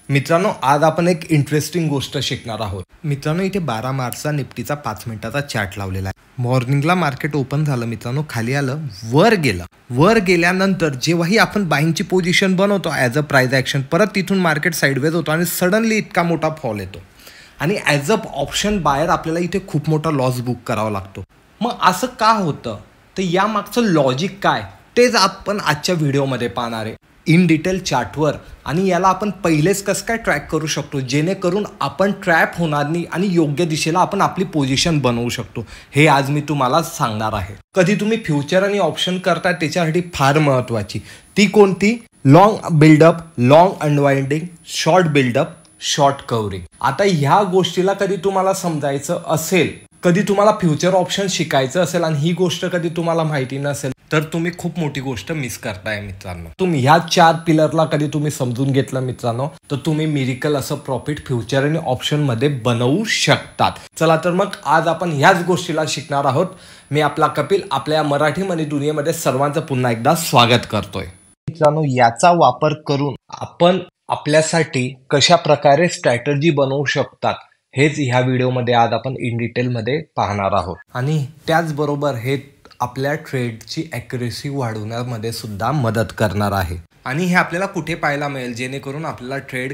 मित्रांनो, आज आपण एक इंटरेस्टिंग गोष्ट शिकणार आहोत. मित्रांनो, इथे 12 मार्चचा निफ्टीचा 5 मिनिटाचा चार्ट लावलेला आहे. मॉर्निंगला मार्केट ओपन झालं मित्रांनो, खाली आलं, वर गेलं. वर गेल्यानंतर जेव्हाही आपण बाईंगची पोझिशन बनवतो ॲज अ प्राइस ॲक्शन, परत तिथून मार्केट साईडवेज होतो आणि सडनली इतका मोठा फॉल येतो आणि ॲज अ ऑप्शन बायर आपल्याला इथे खूप मोठा लॉस बुक करावा लागतो. मग असं का होतं, तर यामागचं लॉजिक काय तेच आपण आजच्या व्हिडिओमध्ये पाहणार आहे इन डिटेल चार्टवर. आणि याला आपण पहिलेच कसं काय ट्रॅक करू शकतो जेणेकरून आपण ट्रॅप होणार नाही आणि योग्य दिशेला आपण आपली पोझिशन बनवू शकतो, हे आज मी तुम्हाला सांगणार आहे. कधी तुम्ही फ्युचर आणि ऑप्शन करताय त्याच्यासाठी फार महत्त्वाची ती कोणती, long buildup, long unwinding, short buildup, short covering. आता ह्या गोष्टीला कधी तुम्हाला समजायचं असेल, कधी तुम्हाला फ्युचर ऑप्शन शिकायचं असेल आणि ही गोष्ट कधी तुम्हाला माहिती नसेल, तर तुम्ही खूप मोठी गोष्ट मिस करताय मित्रांनो. तुम्ही ह्या 4 पिलरला कधी तुम्ही समजून घेतलं मित्रांनो, तर तुम्ही मिरिकल असं प्रॉफिट फ्युचर आणि ऑप्शन मध्ये बनवू शकतात. चला तर मग आज आपण ह्याच गोष्टीला शिकणार आहोत. मी आपला कपिल आपल्या मराठी मनी दुनियेमध्ये सर्वांचं पुन्हा एकदा स्वागत करतोय. मित्रांनो, याचा वापर करून आपण आपल्यासाठी कशा प्रकारे स्ट्रॅटेजी बनवू शकतात हेच ह्या व्हिडिओमध्ये आज आपण इन डिटेलमध्ये पाहणार आहोत. आणि त्याचबरोबर हे आपल्या ट्रेडची ॲक्युरेसी वाढवण्यामध्ये सुद्धा मदत करणार आहे. आणि हे आपल्याला कुठे पाहायला मिळेल जेणेकरून आपल्याला ट्रेड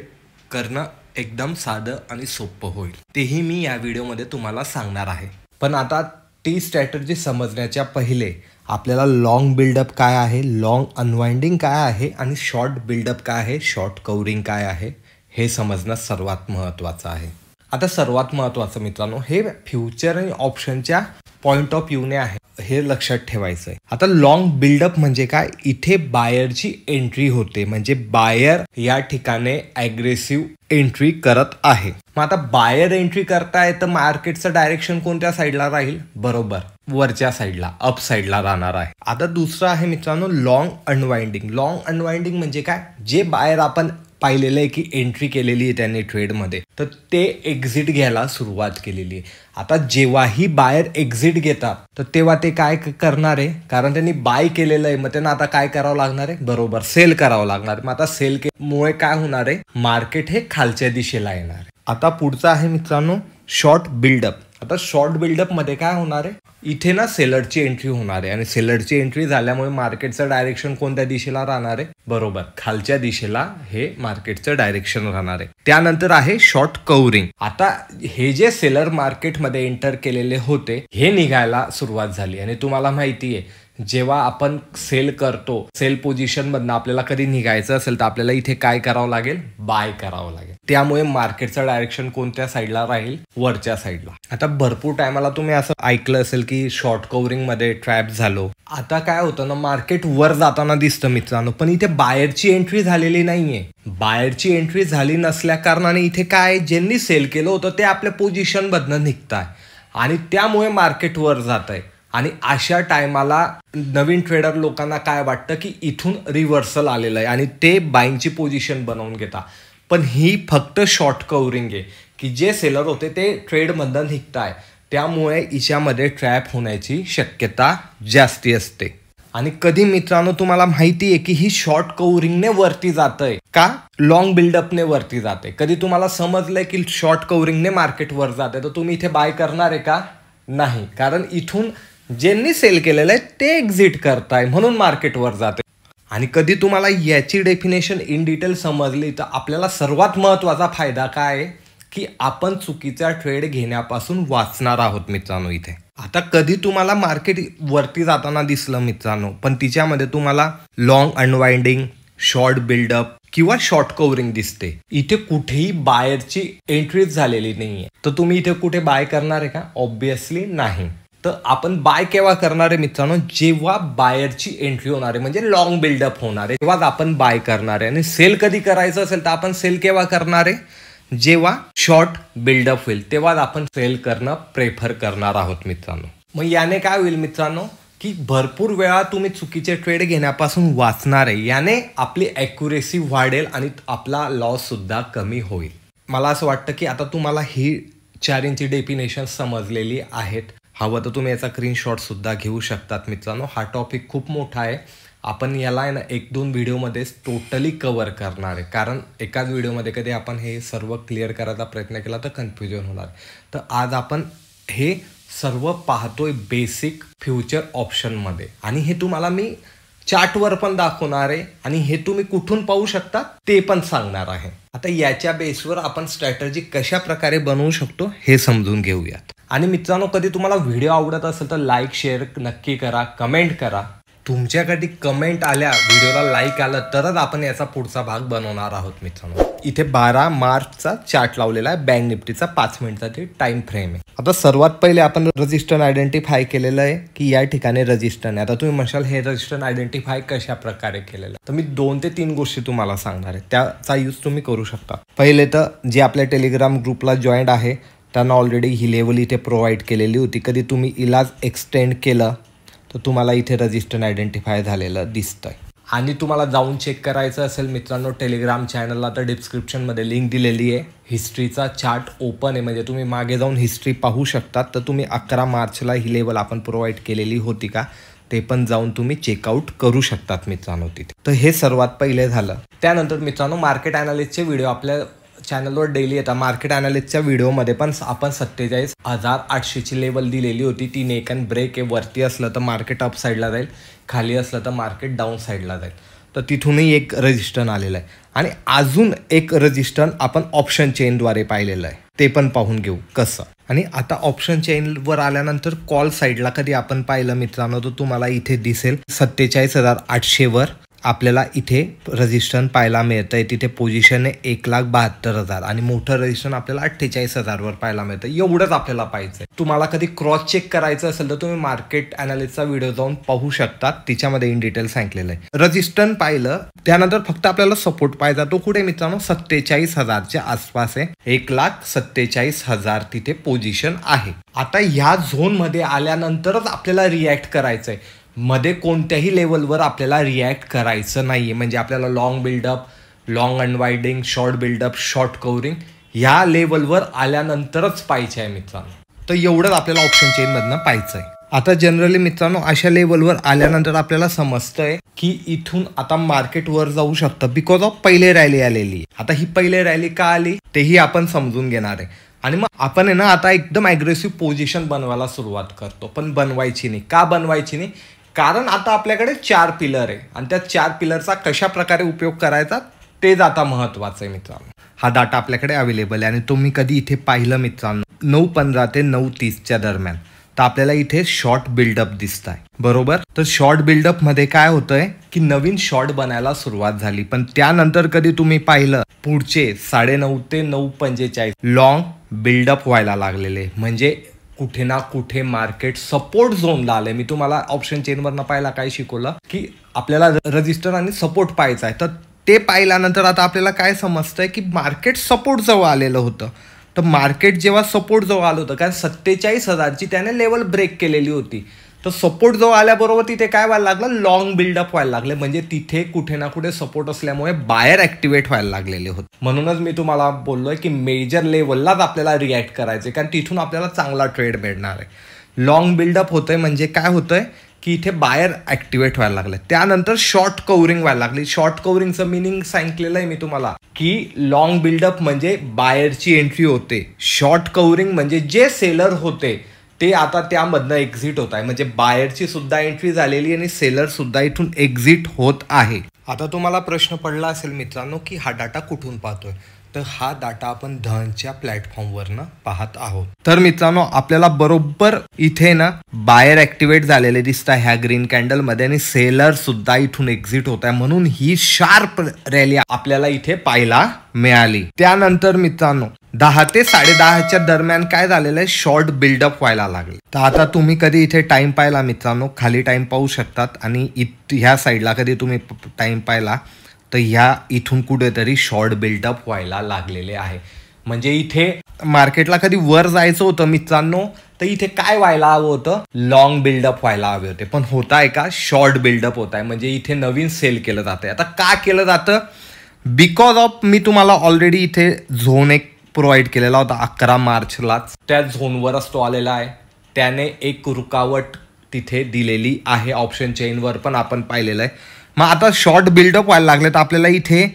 करणं एकदम साधं आणि सोपं होईल, तेही मी या व्हिडिओमध्ये तुम्हाला सांगणार आहे. पण आता ती स्ट्रॅटेजी समजण्याच्या पहिले आपल्याला लॉंग बिल्डअप काय आहे, लॉंग अनवाइंडिंग काय आहे आणि शॉर्ट बिल्डअप काय आहे, शॉर्ट कव्हरिंग काय आहे हे समजणं सर्वात महत्त्वाचं आहे. आता सर्वात महत्त्वाचं मित्रांनो, हे फ्युचर आणि ऑप्शनच्या पॉईंट ऑफ व्ह्यूने आहे, हे लक्षात ठेवायचं आहे. आता लॉंग बिल्डअप म्हणजे काय, इथे बायरची एंट्री होते, म्हणजे बायर या ठिकाणी ॲग्रेसिव्ह एंट्री करत आहे. मग आता बायर एंट्री करताय तर मार्केटचं डायरेक्शन कोणत्या साईडला राहील, बरोबर वरच्या साईडला, अप साईडला राहणार आहे. आता दुसरं आहे मित्रांनो लॉंग अनवाइंडिंग. लॉंग अनवाइंडिंग म्हणजे काय, जे बायर आपण पाहिलेलं आहे की एंट्री केलेली आहे त्यांनी ट्रेडमध्ये, तर ते एक्झिट घ्यायला सुरुवात केलेली आहे. आता जेव्हाही बायर एक्झिट घेतात तर तेव्हा ते काय करणार आहे, कारण त्यांनी बाय केलेलं आहे, मग त्यांना आता काय करावं लागणार आहे, बरोबर सेल करावं लागणार आहे. मग आता सेल मुळे काय होणार आहे, मार्केट हे खालच्या दिशेला येणार आहे. आता पुढचा आहे मित्रांनो शॉर्ट बिल्डअप. आता शॉर्ट बिल्डअप मध्ये काय होणार आहे, इथे ना सेलरची एंट्री होणार आहे आणि सेलरची एंट्री झाल्यामुळे मार्केटचं डायरेक्शन कोणत्या दिशेला राहणार आहे, बरोबर खालच्या दिशेला हे मार्केटचं डायरेक्शन राहणार आहे. त्यानंतर आहे शॉर्ट कव्हरिंग. आता हे जे सेलर मार्केटमध्ये एंटर केलेले होते हे निघायला सुरुवात झाली आणि तुम्हाला माहिती आहे जेव्हा आपण सेल करतो, सेल पोझिशन मधनं आपल्याला कधी निघायचं असेल तर आपल्याला इथे काय करावं लागेल, बाय करावं लागेल. त्यामुळे मार्केटचं डायरेक्शन कोणत्या साईडला राहील, वरच्या साईडला. आता भरपूर टायमाला तुम्ही असं ऐकलं असेल की शॉर्ट कव्हरिंग मध्ये ट्रॅप झालो. आता काय होतं ना, मार्केट वर जाताना दिसतं मित्रांनो, पण इथे बायरची एंट्री झालेली नाहीये. बायरची एंट्री झाली नसल्या कारणाने इथे काय, ज्यांनी सेल केलं होतं ते आपल्या पोझिशन मधनं निघताय आणि त्यामुळे मार्केट वर जात आहे. आणि अशा टायमाला नवीन ट्रेडर लोकांना काय वाटतं की इथून रिव्हर्सल आलेलं आहे आणि ते बाईंगची पोझिशन बनवून घेतात. पण ही फक्त शॉर्ट कव्हरिंग आहे की जे सेलर होते ते ट्रेडमधनं निघताय, त्यामुळे हिच्यामध्ये ट्रॅप होण्याची शक्यता जास्ती असते. आणि कधी मित्रांनो तुम्हाला माहिती आहे की ही शॉर्ट कव्हरिंगने वरती जातंय का, लॉंग बिल्डअपने वरती जाते. कधी तुम्हाला समजलंय की शॉर्ट कव्हरिंगने मार्केट वर जाते तर तुम्ही इथे बाय करणार आहे का, नाही, कारण इथून ज्यांनी सेल केलेलं आहे ते एक्झिट करताय म्हणून मार्केट वर जाते. आणि कधी तुम्हाला याची डेफिनेशन इन डिटेल समजली तर आपल्याला सर्वात महत्त्वाचा फायदा काय आहे की आपण चुकीचा ट्रेड घेण्यापासून वाचणार आहोत मित्रांनो इथे. आता कधी तुम्हाला मार्केट वरती जाताना दिसलं मित्रांनो, पण तिच्यामध्ये तुम्हाला लॉंग अनवाइंडिंग, शॉर्ट बिल्डअप किंवा शॉर्ट कव्हरिंग दिसते, इथे कुठेही बायरची एंट्रीच झालेली नाहीये, तर तुम्ही इथे कुठे बाय करणार आहे का, ऑब्विसली नाही. तर आपण बाय केव्हा करणार आहे मित्रांनो, जेव्हा बायरची एंट्री होणार आहे, म्हणजे लॉंग बिल्डअप होणार आहे तेव्हाच आपण बाय करणार आहे. आणि सेल कधी करायचं असेल तर आपण सेल केव्हा करणार आहे, जेव्हा शॉर्ट बिल्डअप होईल तेव्हाच आपण सेल करणं प्रेफर करणार आहोत मित्रांनो. मग याने काय होईल मित्रांनो की भरपूर वेळा तुम्ही चुकीचे ट्रेड घेण्यापासून वाचणार आहे. याने आपली ॲक्युरेसी वाढेल आणि आपला लॉस सुद्धा कमी होईल. मला असं वाटतं की आता तुम्हाला ही 4 इंची डेफिनेशन समजलेली आहेत. हवं तर तुम्ही याचा स्क्रीनशॉट सुद्धा घेऊ शकतात मित्रांनो. हा टॉपिक खूप मोठा आहे आपण याला आहे ना 1-2 व्हिडिओमध्येच टोटली कव्हर करणार आहे, कारण एकाच व्हिडिओमध्ये कधी आपण हे सर्व क्लिअर करायचा प्रयत्न केला तर कन्फ्युजन होणार. तर आज आपण हे सर्व पाहतोय बेसिक फ्युचर ऑप्शनमध्ये, आणि हे तुम्हाला मी चार्टवर पण दाखवणार आहे आणि हे तुम्ही कुठून पाहू शकता ते पण सांगणार आहे. आता याच्या बेसवर आपण स्ट्रॅटेजी कशा प्रकारे बनवू शकतो हे समजून घेऊयात. आणि मित्रांनो, कधी तुम्हाला व्हिडिओ आवडत असेल तर लाईक शेअर नक्की करा, कमेंट करा. तुमच्याकडे कमेंट आल्या, व्हिडिओला लाईक आलं तरच आपण याचा पुढचा भाग बनवणार आहोत. मित्रांनो, इथे 12 मार्चचा चार्ट लावलेला आहे, बँक निफ्टीचा 5 मिनिटाची टाइम फ्रेम आहे. आता सर्वात पहिले आपण रजिस्टर आयडेंटिफाय केलेलं आहे की या ठिकाणी रजिस्टर आहे. आता तुम्ही म्हणशाल हे रजिस्टर आयडेंटिफाय कशा प्रकारे केलेलं, तर मी 2 ते 3 गोष्टी तुम्हाला सांगणार आहे, त्याचा यूज तुम्ही करू शकता. पहिले तर जे आपल्या टेलिग्राम ग्रुपला जॉईंट आहे त्यांना ऑलरेडी ही लेवल इथे प्रोव्हाइड केलेली होती. कधी तुम्ही इलाज एक्सटेंड केलं तर तुम्हाला इथे रजिस्टर आयडेंटिफाय झालेलं दिसतंय. आणि तुम्हाला जाऊन चेक करायचं असेल मित्रांनो टेलिग्राम चॅनलला, तर डिस्क्रिप्शनमध्ये लिंक दिलेली आहे. हिस्ट्रीचा चार्ट ओपन आहे, म्हणजे तुम्ही मागे जाऊन हिस्ट्री पाहू शकतात. तर तुम्ही 11 मार्चला ही लेवल आपण प्रोव्हाइड केलेली होती का ते पण जाऊन तुम्ही चेकआउट करू शकतात मित्रांनो तिथे. तर हे सर्वात पहिले झालं. त्यानंतर मित्रांनो, मार्केट ॲनालिस्टचे व्हिडिओ आपल्या चॅनलवर डेली येतात. मार्केट ॲनालिस्टच्या व्हिडिओमध्ये पण आपण 47,800ची लेवल दिलेली होती. ती नेक अँड ब्रेक आहे. वरती असलं तर मार्केट अप साईडला जाईल, खाली असलं तर मार्केट डाऊन साईडला जाईल. तर तिथूनही एक रजिस्टन आलेलं आहे. आणि अजून एक रजिस्टन आपण ऑप्शन चेनद्वारे पाहिलेलं आहे, ते पण पाहून घेऊ कसं. आणि आता ऑप्शन चेनवर आल्यानंतर कॉल साईडला कधी आपण पाहिलं मित्रांनो, तर तुम्हाला इथे दिसेल 47,800वर आपल्याला इथे रजिस्ट्रेशन पाहायला मिळतं आहे. तिथे पोझिशन आहे 1,72,000 आणि मोठं रजिस्ट्रेशन आपल्याला 48,000वर पाहायला मिळतं. एवढंच आपल्याला पाहिजे आहे. तुम्हाला कधी क्रॉस चेक करायचं असेल तर तुम्ही मार्केट ॲनालिस्टचा व्हिडिओ जाऊन पाहू शकतात, तिच्यामध्ये इन डिटेल सांगितलेलं आहे. रजिस्ट्रेशन पाहिलं त्यानंतर फक्त आपल्याला सपोर्ट पाहिजे, तो कुठे मित्रांनो 47,000च्या आसपास आहे. 1,47,000 तिथे पोझिशन आहे. आता ह्या झोनमध्ये आल्यानंतरच आपल्याला रिॲक्ट करायचं आहे. मध्ये कोणत्याही लेवलवर आपल्याला रिॲक्ट करायचं नाही आहे. म्हणजे आपल्याला long buildup, long unwinding, short buildup, short covering ह्या लेवलवर आल्यानंतरच पाहिजे आहे मित्रांनो. तर एवढंच आपल्याला ऑप्शन चेनमधनं पाहायचं आहे. आता जनरली मित्रांनो अशा लेवलवर आल्यानंतर आपल्याला समजतंय की इथून आता मार्केट वर जाऊ शकतं, बिकॉज ऑफ पहिले रॅली आलेली. आता ही पहिले रॅली का आली तेही आपण समजून घेणार आहे. आणि मग आपण आहे ना आता एकदम ॲग्रेसिव्ह पोझिशन बनवायला सुरुवात करतो, पण बनवायची नाही. का बनवायची नाही? कारण आता आपल्याकडे 4 पिलर आहे आणि त्या 4 पिलरचा कशा प्रकारे उपयोग करायचा तेच आता महत्त्वाचं आहे मित्रांनो. हा डाटा आपल्याकडे अवेलेबल आहे आणि तुम्ही कधी इथे पाहिलं मित्रांनो 9:15 ते 9:30च्या दरम्यान, तर आपल्याला इथे शॉर्ट बिल्डअप दिसत आहे, बरोबर. तर शॉर्ट बिल्डअपमध्ये काय होतंय की नवीन शॉर्ट बनायला सुरुवात झाली, पण त्यानंतर कधी तुम्ही पाहिलं पुढचे 9:30 ते 9:45 लॉंग बिल्डअप व्हायला लागलेले, म्हणजे कुठे ना कुठे मार्केट सपोर्ट झोनला आले. मी तुम्हाला ऑप्शन चेनवरनं पाहायला काय शिकवलं की आपल्याला रजिस्टर आणि सपोर्ट पाहायचा आहे. तर ते पाहिल्यानंतर आता आपल्याला काय समजतंय की मार्केट सपोर्ट जवळ आलेलं होतं. तर मार्केट जेव्हा सपोर्ट जवळ आलं होतं, कारण 47,000ची त्याने लेवल ब्रेक केलेली होती, तर सपोर्ट जवळ आल्याबरोबर तिथे काय व्हायला लागलं, लॉंग बिल्डअप व्हायला लागले. म्हणजे तिथे कुठे ना कुठे सपोर्ट असल्यामुळे बायर ॲक्टिवेट व्हायला लागलेले होते. म्हणूनच मी तुम्हाला बोललोय की मेजर लेवललाच आपल्याला रिॲक्ट करायचे, कारण तिथून आपल्याला चांगला ट्रेड मिळणार आहे. लॉंग बिल्डअप होतंय म्हणजे काय होतंय की इथे बायर ॲक्टिवेट व्हायला लागले. त्यानंतर शॉर्ट कव्हरिंग व्हायला लागली. शॉर्ट कव्हरिंगचं मिनिंग सांगितलेलं आहे मी तुम्हाला की लॉंग बिल्डअप म्हणजे बायरची एंट्री होते, शॉर्ट कव्हरिंग म्हणजे जे सेलर होते ते आता त्यामधनं एक्झिट होत आहे. म्हणजे बायरची सुद्धा एंट्री झालेली आणि सेलर सुद्धा इथून एक्झिट होत आहे. आता तुम्हाला प्रश्न पडला असेल मित्रांनो की हा डाटा कुठून पाहतोय, तर हा डाटा आपण धनच्या प्लॅटफॉर्मवरनं पाहत आहोत. तर मित्रांनो आपल्याला बरोबर इथे ना बायर ॲक्टिवेट झालेले दिसत आहे ह्या ग्रीन कॅन्डल मध्ये, आणि सेलर सुद्धा इथून एक्झिट होत आहे. म्हणून ही शार्प रॅली आपल्याला इथे पाहायला मिळाली. त्यानंतर मित्रांनो 10 ते 10:30च्या दरम्यान काय झालेलं आहे, शॉर्ट बिल्डअप व्हायला लागले. तर आता तुम्ही कधी इथे टाइम पाहिला मित्रांनो, खाली टाइम पाहू शकतात, आणि ह्या साईडला कधी तुम्ही टाइम पाहिला तर ह्या इथून कुठेतरी शॉर्ट बिल्डअप व्हायला लागलेले आहे. म्हणजे इथे मार्केटला कधी वर जायचं होतं मित्रांनो, तर इथे काय व्हायला हवं होतं, लॉंग बिल्डअप व्हायला हवे होते, पण होत आहे का, शॉर्ट बिल्डअप होत आहे. म्हणजे इथे नवीन सेल केलं जातं. आता का केलं जातं, बिकॉज ऑफ मी तुम्हाला ऑलरेडी इथे झोन एक प्रोव्हाइड केलेला होता 11 मार्चलाच. त्या झोनवरच तो आलेला आहे. त्याने एक रुकावट तिथे दिलेली आहे. ऑप्शन चेनवर पण आपण पाहिलेलं आहे. मग आता शॉर्ट बिल्डअप व्हायला लागले तर आपल्याला इथे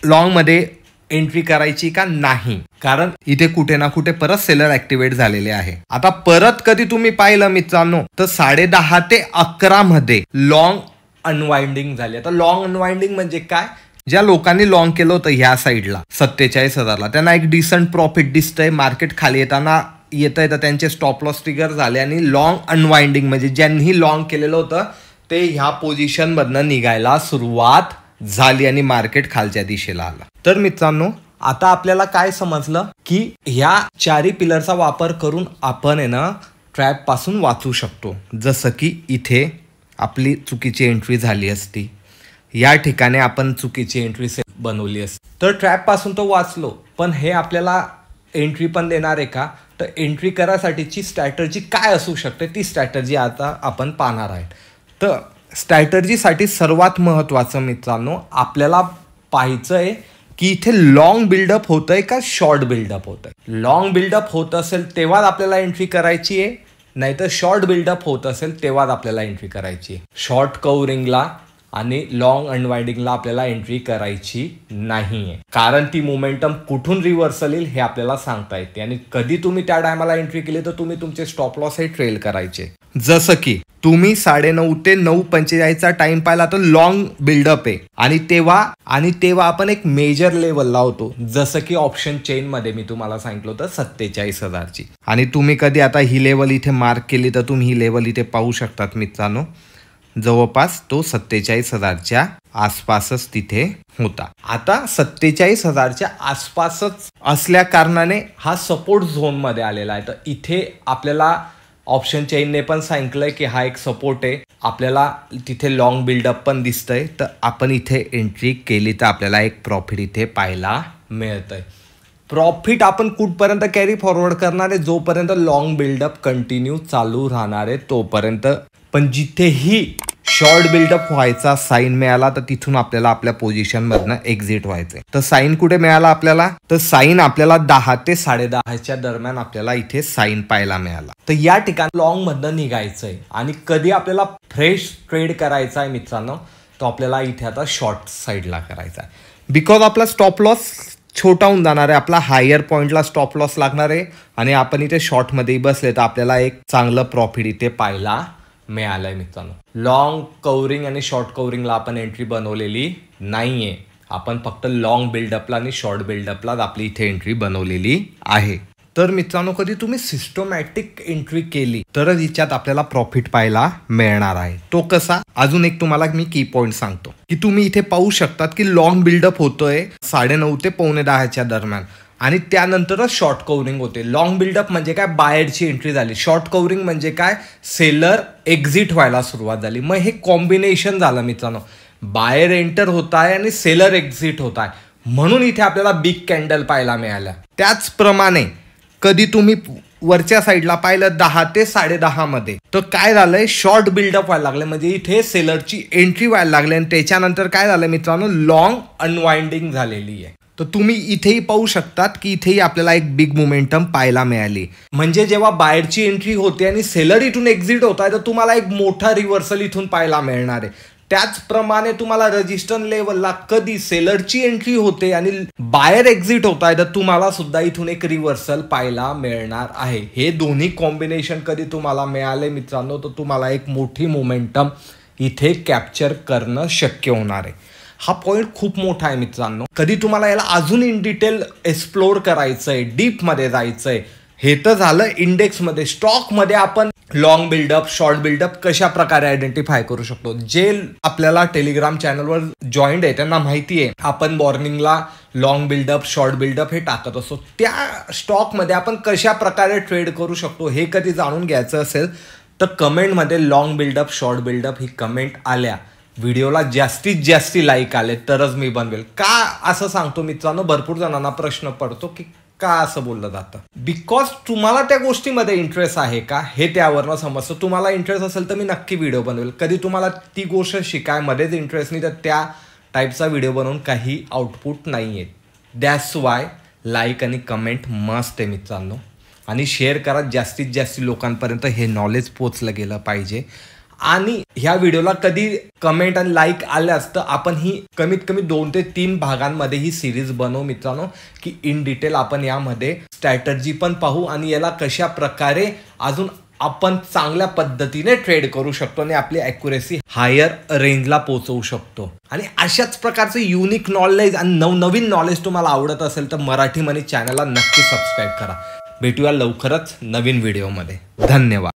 लॉंग मध्ये एंट्री करायची का नाही, कारण इथे कुठे ना कुठे परत सेलर ऍक्टिव्हेट झालेले आहे. आता परत कधी तुम्ही पाहिलं मित्रांनो तर 10:30 ते 11 मध्ये लॉंग अनवाइंडिंग झाली. आता लॉंग अनवाइंडिंग म्हणजे काय, ज्या लोकांनी लॉंग केलं होतं ह्या साईडला 47,000ला त्यांना एक डिसेंट प्रॉफिट दिसतंय. मार्केट खाली येताना येतंय तर त्यांचे स्टॉप लॉस ट्रिगर झाले आणि लॉंग अनवाइंडिंग म्हणजे ज्यांनी लॉंग केलेलं होतं ते ह्या पोझिशन मधनं निघायला सुरुवात झाली आणि मार्केट खालच्या दिशेला आला. तर मित्रांनो आता आपल्याला काय समजलं की ह्या चारी पिलरचा वापर करून आपण आहे ना ट्रॅप पासून वाचू शकतो. जसं की इथे आपली चुकीची एंट्री झाली असती, या ठिकाणी आपण चुकीची एंट्री बनवली असती तर ट्रॅप पासून तो वाचलो. पण हे आपल्याला एंट्री पण देणार आहे का, तर एंट्री करायसाठीची स्ट्रॅटर्जी काय असू शकते ती स्ट्रॅटर्जी आता आपण पाहणार आहे. तर स्ट्रॅटर्जीसाठी सर्वात महत्त्वाचं मित्रांनो आपल्याला पाहायचं आहे की इथे लॉंग बिल्डअप होतंय का शॉर्ट बिल्डअप होतंय. लॉंग बिल्डअप होत असेल तेव्हाच आपल्याला एंट्री करायची आहे, नाहीतर शॉर्ट बिल्डअप होत असेल तेव्हाच आपल्याला एंट्री करायची आहे. शॉर्ट कव्हरिंगला आणि लॉंग अनवाइंडिंगला आपल्याला एंट्री करायची नाहीये, कारण ती मोमेंटम कुठून रिव्हर्सल येईल हे आपल्याला सांगता येते. आणि कधी तुम्ही त्या टायमाला एंट्री केली तर तुम्ही तुमचे स्टॉप लॉस हे ट्रेल करायचे. जसं की तुम्ही 9:30 ते 9:45चा टाइम पाहिला तर लॉंग बिल्डअप आहे आणि तेव्हा आपण एक मेजर लेवल लावतो. जसं की ऑप्शन चेन मध्ये मी तुम्हाला सांगितलं होतं 47,000ची. आणि तुम्ही कधी आता ही लेवल इथे मार्क केली तर तुम्ही ही लेवल इथे पाहू शकतात मित्रांनो. जवळपास तो 47,000च्या आसपासच तिथे होता. आता 47,000च्या आसपासच असल्या कारणाने हा सपोर्ट झोन मध्ये आलेला आहे. तर इथे आपल्याला ऑप्शन चेनने पण सांगितलंय की हा एक सपोर्ट आहे. आपल्याला तिथे लॉंग बिल्डअप पण दिसतंय, तर आपण इथे एंट्री केली तर आपल्याला एक प्रॉफिट इथे पाहायला मिळतंय. प्रॉफिट आपण कुठपर्यंत कॅरी फॉरवर्ड करणार आहे, जोपर्यंत लॉंग बिल्डअप कंटिन्यू चालू राहणार आहे तोपर्यंत. पण जिथेही शॉर्ट बिल्डअप व्हायचा साईन मिळाला तर तिथून आपल्याला आपल्या पोझिशन मधनं एक्झिट व्हायचंय. तर साईन कुठे मिळाला आपल्याला, तर साईन आपल्याला 10 ते 10:30च्या दरम्यान आपल्याला इथे साईन पाहायला मिळाला. तर या ठिकाणी लॉंग मधनं निघायचंय. आणि कधी आपल्याला फ्रेश ट्रेड करायचा आहे मित्रांनो, तो आपल्याला इथे आता शॉर्ट साईडला करायचा आहे. बिकॉज आपला स्टॉप लॉस छोटा होऊन जाणार आहे, आपला हायर पॉईंटला स्टॉप लॉस लागणार आहे आणि आपण इथे शॉर्टमध्येही बसले तर आपल्याला एक चांगलं प्रॉफिट इथे पाहायला मिळालंय मित्रांनो. लॉंग कव्हरिंग आणि शॉर्ट कव्हरिंगला आपण एंट्री बनवलेली नाहीये, आपण फक्त लॉंग बिल्डअपला आणि शॉर्ट बिल्डअपला आपली इथे एंट्री बनवलेली आहे. तर मित्रांनो कधी तुम्ही सिस्टमॅटिक एंट्री केली तर हिच्यात आपल्याला प्रॉफिट पाहायला मिळणार आहे. तो कसा, अजून एक तुम्हाला मी की पॉईंट सांगतो की तुम्ही इथे पाहू शकतात की लॉंग बिल्डअप होतोय 9:30 ते 9:45च्या दरम्यान आणि त्यानंतरच शॉर्ट कव्हरिंग होते. लॉंग बिल्डअप म्हणजे काय, बायरची एंट्री झाली. शॉर्ट कव्हरिंग म्हणजे काय, सेलर एक्झिट व्हायला सुरुवात झाली. मग हे कॉम्बिनेशन झालं मित्रांनो, बायर एंटर होत आहे आणि सेलर एक्झिट होत आहे, म्हणून इथे आपल्याला बिग कॅन्डल पाहायला मिळाल्या. त्याचप्रमाणे कधी तुम्ही वरच्या साईडला पाहिलं 10 ते 10:30 मध्ये तर काय झालंय, शॉर्ट बिल्डअप व्हायला लागले, म्हणजे इथे सेलरची एंट्री व्हायला लागली आणि त्याच्यानंतर काय झालं मित्रांनो, लॉंग अनवाइंडिंग झालेली आहे. तर तुम्ही इथेही पाहू शकतात की इथेही आपल्याला एक बिग मोमेंटम पाहायला मिळाली. म्हणजे जेव्हा बायरची एंट्री होते आणि सेलर इथून एक्झिट होत आहे तर तुम्हाला एक मोठा रिव्हर्सल इथून पाहायला मिळणार आहे. त्याचप्रमाणे तुम्हाला रेजिस्टन्स लेवलला कधी सेलरची एंट्री होते आणि बायर एक्झिट होत आहे तर तुम्हाला सुद्धा इथून एक रिव्हर्सल पाहायला मिळणार आहे. हे दोन्ही कॉम्बिनेशन कधी तुम्हाला मिळाले मित्रांनो तर तुम्हाला एक मोठी मोमेंटम इथे कॅप्चर करणं शक्य होणार आहे. हा पॉईंट खूप मोठा आहे मित्रांनो. कधी तुम्हाला याला अजून इन डिटेल एक्सप्लोर करायचंय, डीप मध्ये जायचंय, हे तर झालं इंडेक्समध्ये. स्टॉकमध्ये आपण लॉंग बिल्डअप शॉर्ट बिल्डअप कशा प्रकारे आयडेंटिफाय करू शकतो, जे आपल्याला टेलिग्राम चॅनलवर जॉईंट आहे त्यांना माहिती आहे. आपण मॉर्निंगला लॉंग बिल्डअप शॉर्ट बिल्डअप हे टाकत असतो. त्या स्टॉकमध्ये आपण कशा प्रकारे ट्रेड करू शकतो हे कधी जाणून घ्यायचं असेल तर कमेंटमध्ये लॉंग बिल्डअप शॉर्ट बिल्डअप ही कमेंट आल्या, व्हिडिओला जास्तीत जास्त लाईक आले तरच मी बनवेल. का असं सांगतो मित्रांनो, भरपूर जणांना प्रश्न पडतो की का असं बोललं जातं. बिकॉज तुम्हाला त्या गोष्टीमध्ये इंटरेस्ट आहे का हे त्यावरनं समजतं. तुम्हाला इंटरेस्ट असेल तर मी नक्की व्हिडिओ बनवेल. कधी तुम्हाला ती गोष्ट शिकायमध्येच इंटरेस्ट नाही तर त्या टाईपचा व्हिडिओ बनवून काही आउटपुट नाही आहे. दॅट्स वाय लाईक आणि कमेंट मस्ट आहे मित्रांनो. आणि शेअर करा, जास्तीत जास्त लोकांपर्यंत हे नॉलेज पोचलं गेलं पाहिजे. आणि ह्या व्हिडिओला कधी कमेंट आणि लाईक आल्यास तर आपण ही कमीत कमी 2 ते 3 भागांमध्ये ही सिरीज बनवू मित्रांनो, की इन डिटेल आपण यामध्ये स्ट्रॅटर्जी पण पाहू आणि याला कशा प्रकारे अजून आपण चांगल्या पद्धतीने ट्रेड करू शकतो आणि आपली ॲक्युरेसी हायर रेंजला पोहोचवू शकतो. आणि अशाच प्रकारचे युनिक नॉलेज आणि नवनवीन नॉलेज तुम्हाला आवडत असेल तर मराठी मनी चॅनलला नक्की सबस्क्राईब करा. भेटूया लवकरच नवीन व्हिडिओमध्ये. धन्यवाद.